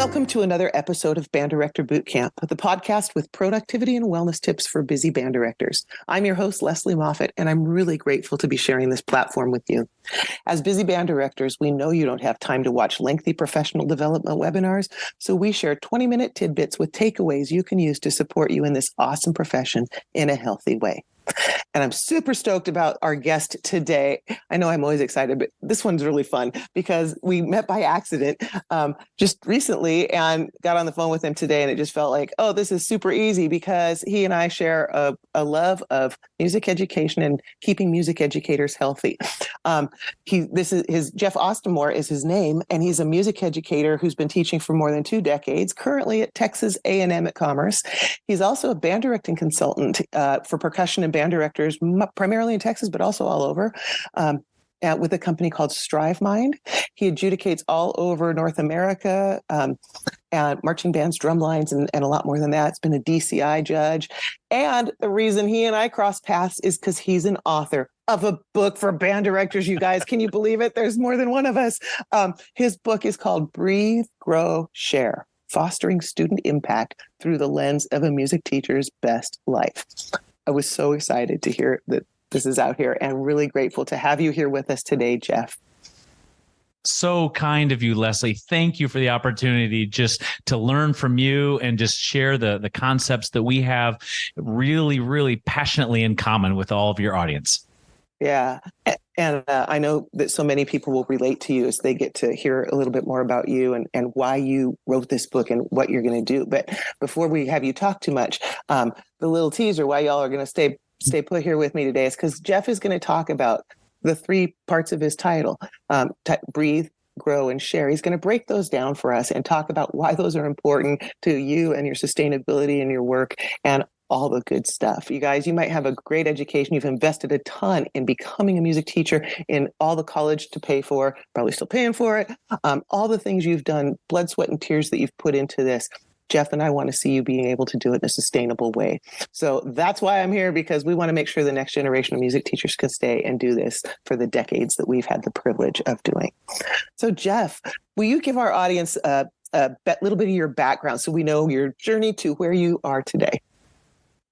Welcome to another episode of Band Director Bootcamp, the podcast with productivity and wellness tips for busy band directors. I'm your host, Leslie Moffett, and I'm really grateful to be sharing this platform with you. As busy band directors, we know you don't have time to watch lengthy professional development webinars, so we share 20-minute tidbits with takeaways you can use to support you in this awesome profession in a healthy way. And I'm super stoked about our guest today. I know I'm always excited, but this one's really fun because we met by accident just recently and got on the phone with him today. And it just felt like, oh, this is super easy because he and I share a love of music education and keeping music educators healthy. Jeff Ostemore is his name, and he's a music educator who's been teaching for more than 2 decades, currently at Texas A&M at Commerce. He's also a band directing consultant for percussion and band directors, primarily in Texas, but also all over, with a company called StriveMind. He adjudicates all over North America, and marching bands, drum lines, and a lot more than that. It's been a DCI judge. And the reason he and I crossed paths is because he's an author of a book for band directors, you guys. Can you believe it? There's more than one of us. His book is called Breathe, Grow, Share: Fostering Student Impact Through the Lens of a Music Teacher's Best Life. I was so excited to hear that this is out here and really grateful to have you here with us today, Jeff. So kind of you, Leslie. Thank you for the opportunity just to learn from you and just share the concepts that we have really, really passionately in common with all of your audience. Yeah. And I know that so many people will relate to you as they get to hear a little bit more about you and why you wrote this book and what you're going to do. But before we have you talk too much, the little teaser why y'all are going to stay put here with me today is because Jeff is going to talk about the 3 parts of his title, breathe, grow, and share. He's going to break those down for us and talk about why those are important to you and your sustainability and your work and all the good stuff. You guys, you might have a great education. You've invested a ton in becoming a music teacher, in all the college to pay for, probably still paying for it, all the things you've done, blood, sweat, and tears that you've put into this. Jeff and I want to see you being able to do it in a sustainable way. So that's why I'm here, because we want to make sure the next generation of music teachers can stay and do this for the decades that we've had the privilege of doing. So Jeff, will you give our audience a little bit of your background so we know your journey to where you are today?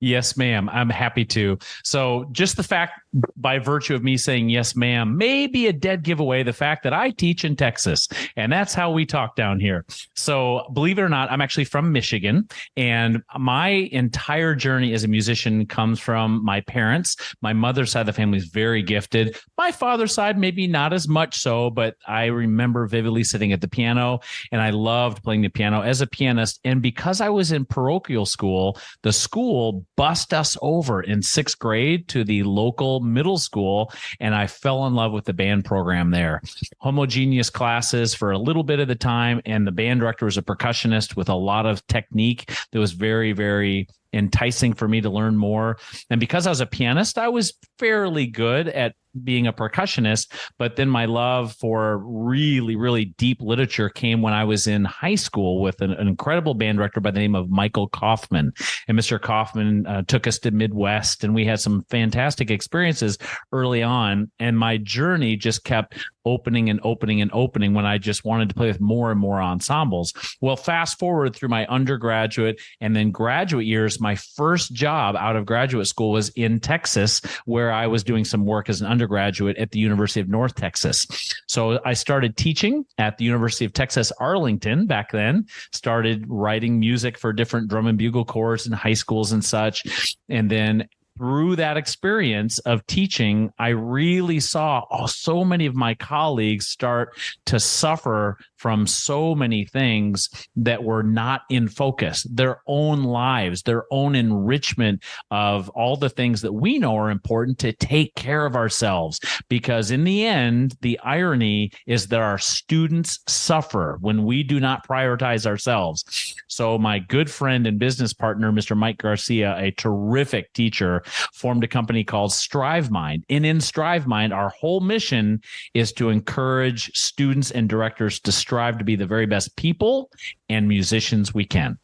Yes, ma'am. I'm happy to. So just the fact, by virtue of me saying yes, ma'am, may be a dead giveaway, the fact that I teach in Texas, and that's how we talk down here. So believe it or not, I'm actually from Michigan, and my entire journey as a musician comes from my parents. My mother's side of the family is very gifted. My father's side, maybe not as much so, but I remember vividly sitting at the piano, and I loved playing the piano as a pianist. And because I was in parochial school, the school bussed us over in 6th grade to the local middle school, and I fell in love with the band program there. Homogeneous classes for a little bit of the time, and the band director was a percussionist with a lot of technique that was very, very enticing for me to learn more. And because I was a pianist, I was fairly good at being a percussionist, but then my love for really, really deep literature came when I was in high school with an incredible band director by the name of Michael Kaufman. And Mr. Kaufman took us to Midwest, and we had some fantastic experiences early on. And my journey just kept opening and opening and opening when I just wanted to play with more and more ensembles. Well, fast forward through my undergraduate and then graduate years, my first job out of graduate school was in Texas, where I was doing some work as an undergraduate at the University of North Texas. So I started teaching at the University of Texas, Arlington back then, started writing music for different drum and bugle corps in high schools and such. And then through that experience of teaching, I really saw so many of my colleagues start to suffer from so many things that were not in focus, their own lives, their own enrichment of all the things that we know are important to take care of ourselves. Because in the end, the irony is that our students suffer when we do not prioritize ourselves. So my good friend and business partner, Mr. Mike Garcia, a terrific teacher, formed a company called StriveMind. And in StriveMind, our whole mission is to encourage students and directors to strive to be the very best people and musicians we can.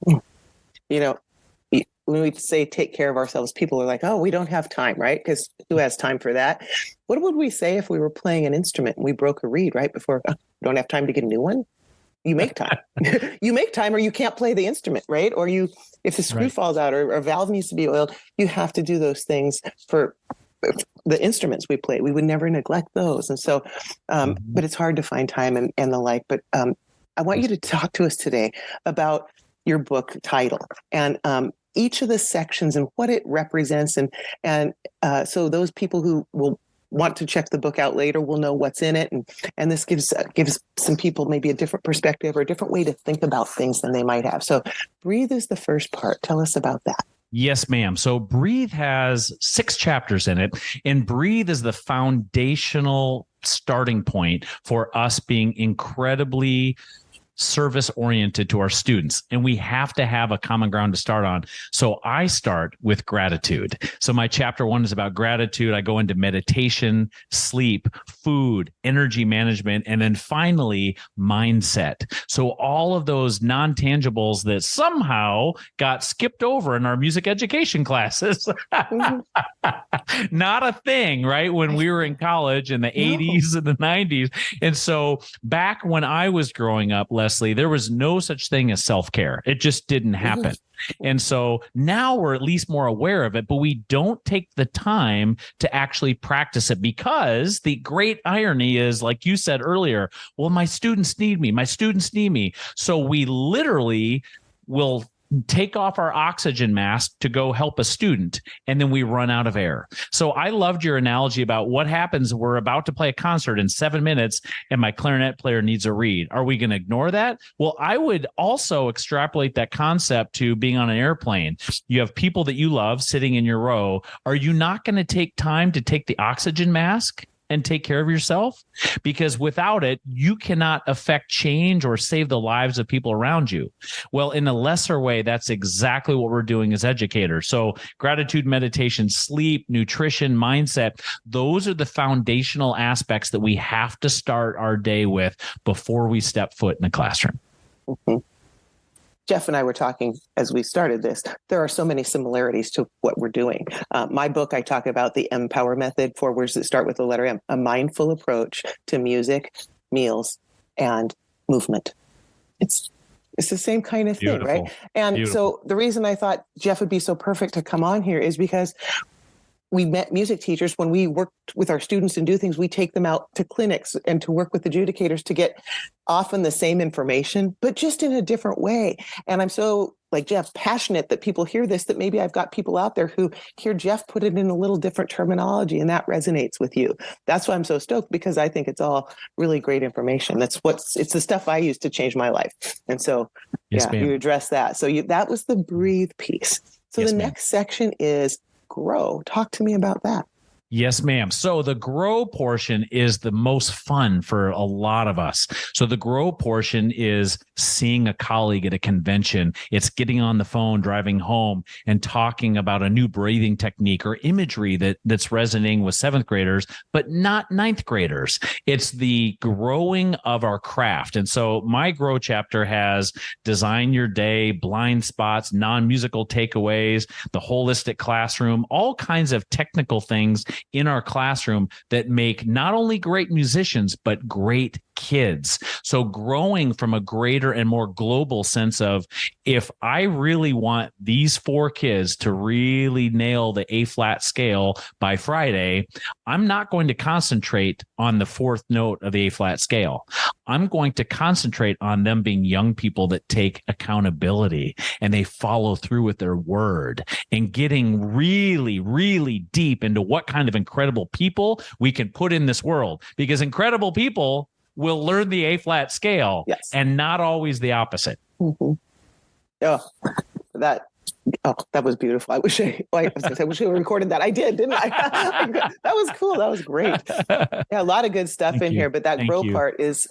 You know, when we say take care of ourselves, people are like, oh, we don't have time, right? Because who has time for that? What would we say if we were playing an instrument and we broke a reed right before, we don't have time to get a new one? you make time. You make time, or you can't play the instrument, right? Or if the screw Right. falls out, or a valve needs to be oiled, you have to do those things for the instruments we play. We would never neglect those. And so, but it's hard to find time and the like. But I want you to talk to us today about your book title and each of the sections and what it represents. And so those people who will want to check the book out later will know what's in it. And this gives some people maybe a different perspective or a different way to think about things than they might have. So Breathe is the first part. Tell us about that. Yes, ma'am. So Breathe has 6 chapters in it, and Breathe is the foundational starting point for us being incredibly service oriented to our students, and we have to have a common ground to start on. So I start with gratitude. So my chapter 1 is about gratitude. I go into meditation, sleep, food, energy management, and then finally mindset. So all of those non-tangibles that somehow got skipped over in our music education classes. Not a thing, right? When we were in college in the 80s and the 90s. And so back when I was growing up, Leslie, there was no such thing as self-care. It just didn't happen. And so now we're at least more aware of it, but we don't take the time to actually practice it, because the great irony is, like you said earlier, well, my students need me. My students need me. So we literally will take off our oxygen mask to go help a student, and then we run out of air. So I loved your analogy about what happens. We're about to play a concert in 7 minutes and my clarinet player needs a reed. Are we going to ignore that? Well, I would also extrapolate that concept to being on an airplane. You have people that you love sitting in your row. Are you not going to take time to take the oxygen mask and take care of yourself? Because without it, you cannot affect change or save the lives of people around you. Well, in a lesser way, that's exactly what we're doing as educators. So gratitude, meditation, sleep, nutrition, mindset, those are the foundational aspects that we have to start our day with before we step foot in the classroom. Mm-hmm. Jeff and I were talking as we started this. There are so many similarities to what we're doing. My book, I talk about the Empower method, 4 words that start with the letter M, a mindful approach to music, meals, and movement. It's the same kind of thing, right? And so the reason I thought Jeff would be so perfect to come on here is because we met music teachers. When we worked with our students and do things, we take them out to clinics and to work with adjudicators to get often the same information, but just in a different way. And I'm so, like Jeff, passionate that people hear this, that maybe I've got people out there who hear Jeff put it in a little different terminology, and that resonates with you. That's why I'm so stoked, because I think it's all really great information. It's the stuff I use to change my life. And so, you address that. So that was the Breathe piece. So the next section is Grow. Talk to me about that. Yes, ma'am. So the grow portion is the most fun for a lot of us. So the grow portion is seeing a colleague at a convention. It's getting on the phone, driving home, and talking about a new breathing technique or imagery that's resonating with 7th graders, but not 9th graders. It's the growing of our craft. And so my grow chapter has design your day, blind spots, non-musical takeaways, the holistic classroom, all kinds of technical things in our classroom that make not only great musicians, but great kids. So growing from a greater and more global sense of, if I really want these 4 kids to really nail the A flat scale by Friday, I'm not going to concentrate on the 4th note of the A flat scale. I'm going to concentrate on them being young people that take accountability and they follow through with their word, and getting really, really deep into what kind of incredible people we can put in this world, because incredible people will learn the A flat scale, and not always the opposite. Mm-hmm. That was beautiful. I wish I recorded that. I did, didn't I? That was cool. That was great. Yeah, a lot of good stuff in here, but that grow part is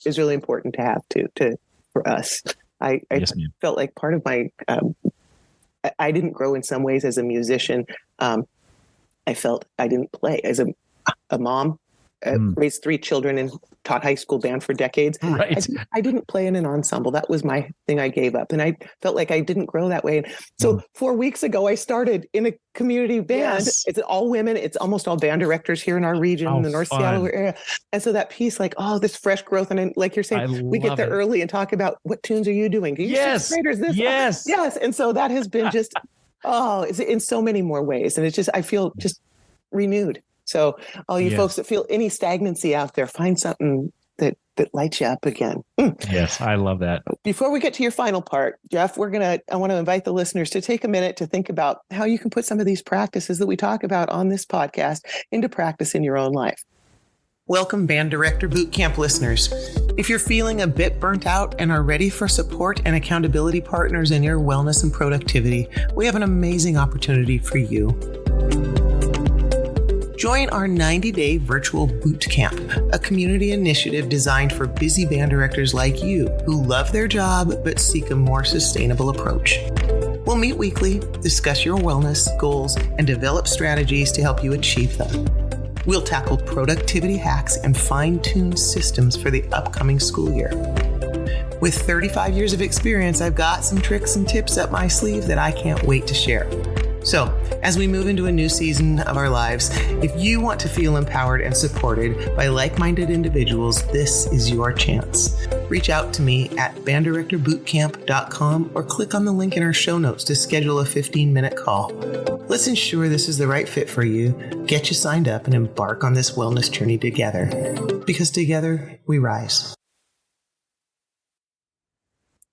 really important to have for us. I felt like part of my I didn't grow in some ways as a musician. I felt I didn't play as a mom. raised 3 children and taught high school band for decades. Right. I didn't play in an ensemble. That was my thing I gave up. And I felt like I didn't grow that way. And so 4 weeks ago, I started in a community band. Yes. It's all women. It's almost all band directors here in our region, the North Seattle area. And so that piece, like, this fresh growth. And then, like you're saying, we get there early and talk about what tunes are you doing? Are you sixth graders this? Yes. Yes. And so that has been just, it's in so many more ways. And it's just, I feel just renewed. So all you folks that feel any stagnancy out there, find something that lights you up again. Yes, I love that. Before we get to your final part, Jeff, I want to invite the listeners to take a minute to think about how you can put some of these practices that we talk about on this podcast into practice in your own life. Welcome, Band Director Bootcamp listeners. If you're feeling a bit burnt out and are ready for support and accountability partners in your wellness and productivity, we have an amazing opportunity for you. Join our 90-day virtual boot camp, a community initiative designed for busy band directors like you who love their job but seek a more sustainable approach. We'll meet weekly, discuss your wellness goals, and develop strategies to help you achieve them. We'll tackle productivity hacks and fine-tune systems for the upcoming school year. With 35 years of experience, I've got some tricks and tips up my sleeve that I can't wait to share. So, as we move into a new season of our lives, if you want to feel empowered and supported by like-minded individuals, this is your chance. Reach out to me at banddirectorbootcamp.com or click on the link in our show notes to schedule a 15-minute call. Let's ensure this is the right fit for you, get you signed up, and embark on this wellness journey together. Because together, we rise.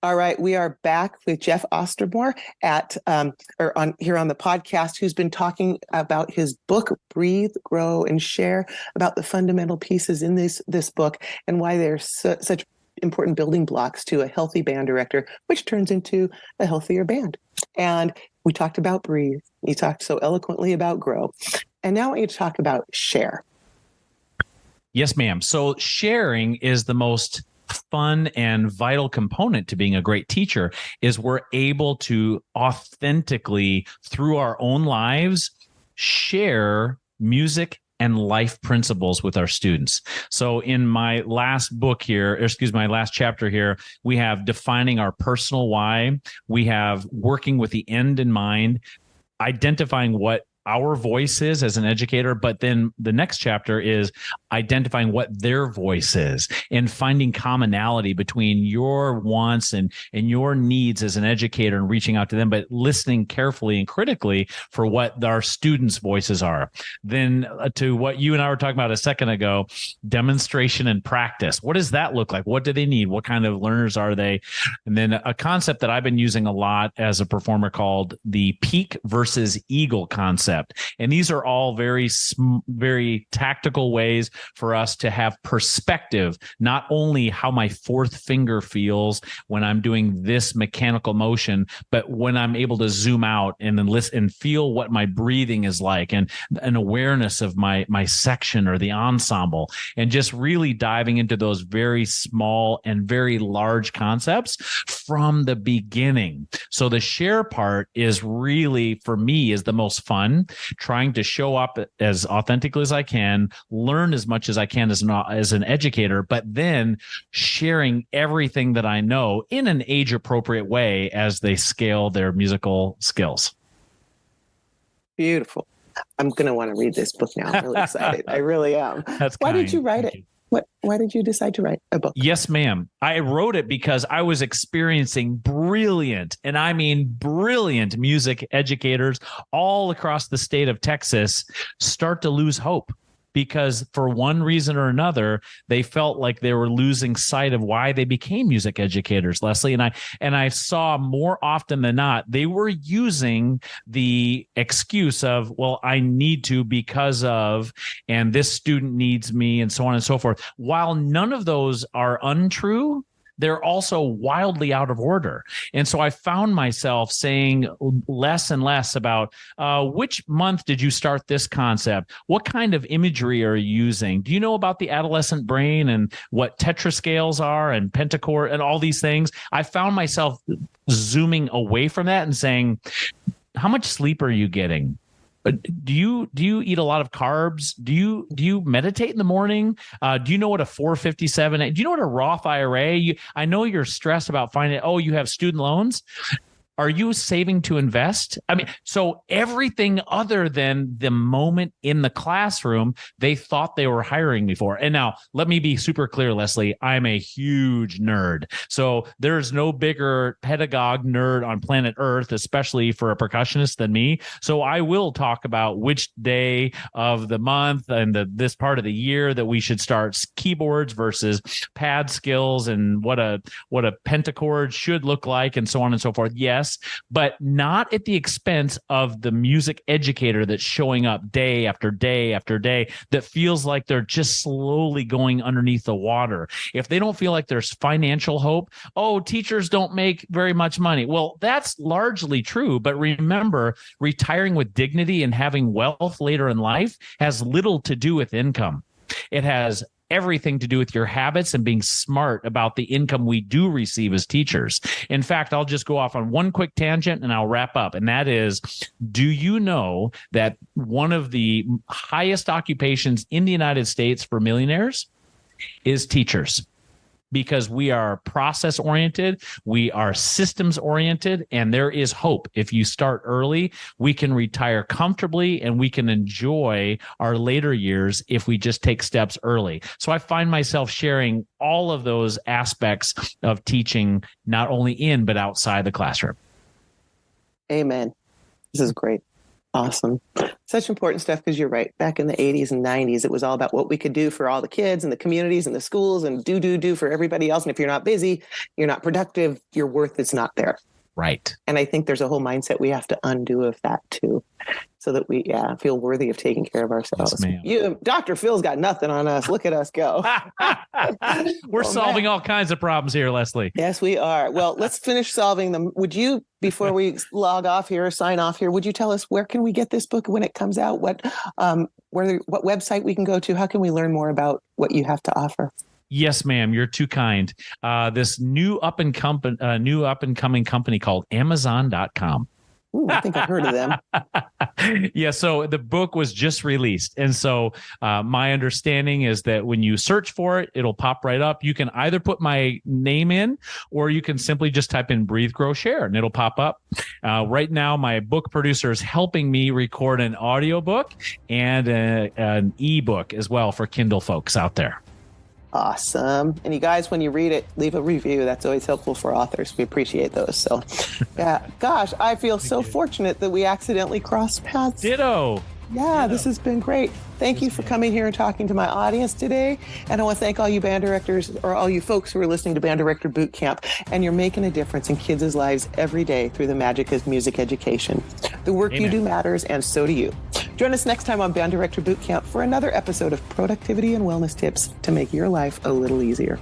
All right, we are back with Jeff Ostermore here on the podcast, who's been talking about his book, Breathe, Grow, and Share, about the fundamental pieces in this book and why they're such important building blocks to a healthy band director, which turns into a healthier band. And we talked about breathe. You talked so eloquently about grow. And now I want you to talk about share. Yes, ma'am. So sharing is the most fun and vital component to being a great teacher. Is we're able to authentically, through our own lives, share music and life principles with our students. So in my last book here, my last chapter here, we have defining our personal why. We have working with the end in mind, identifying what our voice is as an educator, but then the next chapter is identifying what their voice is and finding commonality between your wants and your needs as an educator and reaching out to them, but listening carefully and critically for what our students' voices are. Then to what you and I were talking about a second ago, demonstration and practice. What does that look like? What do they need? What kind of learners are they? And then a concept that I've been using a lot as a performer called the peak versus eagle concept. And these are all very tactical ways for us to have perspective, not only how my fourth finger feels when I'm doing this mechanical motion, but when I'm able to zoom out and then listen and feel what my breathing is like and an awareness of my section or the ensemble, and just really diving into those very small and very large concepts from the beginning. So the share part is really, for me, is the most fun. Trying to show up as authentically as I can, learn as much as I can as an educator, but then sharing everything that I know in an age-appropriate way as they scale their musical skills. Beautiful. I'm going to want to read this book now. I'm really excited. I really am. Why did you write it? Why did you decide to write a book? Yes, ma'am. I wrote it because I was experiencing brilliant, and I mean brilliant, music educators all across the state of Texas start to lose hope. Because for one reason or another, they felt like they were losing sight of why they became music educators, Leslie. And I saw more often than not, they were using the excuse of, well, I need to because of, and this student needs me, and so on and so forth. While none of those are untrue, they're also wildly out of order. And so I found myself saying less and less about which month did you start this concept? What kind of imagery are you using? Do you know about the adolescent brain and what tetrascales are and pentachord and all these things? I found myself zooming away from that and saying, how much sleep are you getting? Do you eat a lot of carbs? Do you meditate in the morning? Do you know what a 457? Do you know what a Roth IRA? I know you're stressed about finding. Oh, you have student loans. Are you saving to invest? I mean, so everything other than the moment in the classroom, they thought they were hiring me for. And now let me be super clear, Leslie, I'm a huge nerd. So there's no bigger pedagogue nerd on planet Earth, especially for a percussionist than me. So I will talk about which day of the month and this part of the year that we should start keyboards versus pad skills and what a pentachord should look like and so on and so forth. Yes, but not at the expense of the music educator that's showing up day after day after day that feels like they're just slowly going underneath the water. If they don't feel like there's financial hope, oh, teachers don't make very much money. Well, that's largely true. But remember, retiring with dignity and having wealth later in life has little to do with income. It has everything to do with your habits and being smart about the income we do receive as teachers. In fact, I'll just go off on one quick tangent and I'll wrap up. And that is, do you know that one of the highest occupations in the United States for millionaires is teachers? Because we are process oriented, we are systems oriented, and there is hope. If you start early, we can retire comfortably and we can enjoy our later years if we just take steps early. So I find myself sharing all of those aspects of teaching, not only in, but outside the classroom. Amen. This is great. Awesome. Such important stuff, because you're right. Back in the 80s and 90s, it was all about what we could do for all the kids and the communities and the schools and do for everybody else. And if you're not busy, you're not productive, your worth is not there. Right. And I think there's a whole mindset we have to undo of that too, so that we feel worthy of taking care of ourselves. Yes, Dr. Phil's got nothing on us. Look at us go. We're solving all kinds of problems here, Leslie. Yes, we are. Well, let's finish solving them. Would you, before we log off here, sign off here, would you tell us where can we get this book when it comes out? What website we can go to? How can we learn more about what you have to offer? Yes, ma'am. You're too kind. This new up and coming company called Amazon.com. Ooh, I think I've heard of them. Yeah. So the book was just released. And so my understanding is that when you search for it, it'll pop right up. You can either put my name in, or you can simply just type in Breathe, Grow, Share, and it'll pop up. Right now, my book producer is helping me record an audiobook and an ebook as well for Kindle folks out there. Awesome. And you guys, when you read it, leave a review. That's always helpful for authors. We appreciate those. So, yeah, gosh, I feel so fortunate that we accidentally crossed paths. Ditto. Yeah, this has been great. Thank you for coming here and talking to my audience today. And I want to thank all you band directors, or all you folks who are listening to Band Director Boot Camp. And you're making a difference in kids' lives every day through the magic of music education. The work you do matters, and so do you. Join us next time on Band Director Boot Camp for another episode of productivity and wellness tips to make your life a little easier.